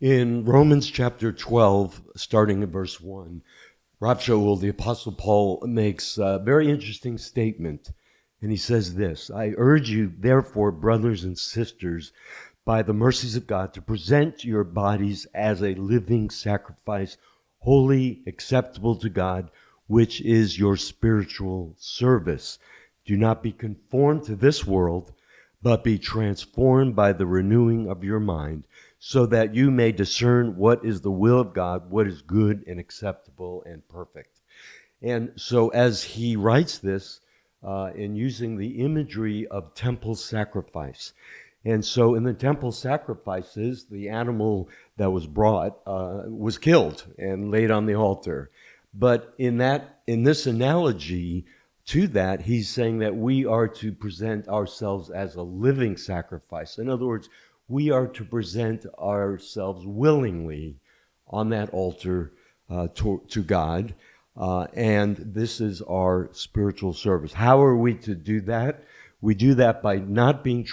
In Romans chapter 12, starting in verse 1, Rav Shaul, the Apostle Paul, makes a very interesting statement. And he says this: I urge you, therefore, brothers and sisters, by the mercies of God, to present your bodies as a living sacrifice, holy, acceptable to God, which is your spiritual service. Do not be conformed to this world, but be transformed by the renewing of your mind, so that you may discern what is the will of God, what is good and acceptable and perfect. And so as he writes this, in using the imagery of temple sacrifice. And so in the temple sacrifices, the animal that was brought was killed and laid on the altar. But in this analogy to that, he's saying that we are to present ourselves as a living sacrifice. In other words, we are to present ourselves willingly on that altar to God. And this is our spiritual service. How are we to do that? We do that by not being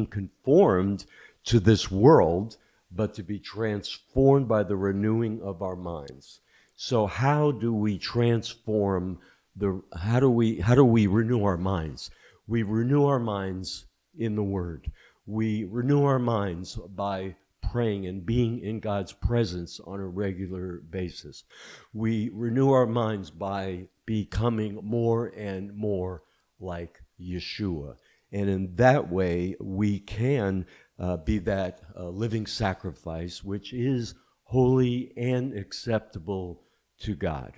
conformed to this world, but to be transformed by the renewing of our minds. So how do we transform how do we renew our minds? We renew our minds in the Word. We renew our minds by praying and being in God's presence on a regular basis. We renew our minds by becoming more and more like Yeshua. And in that way, we can be that living sacrifice, which is holy and acceptable to God.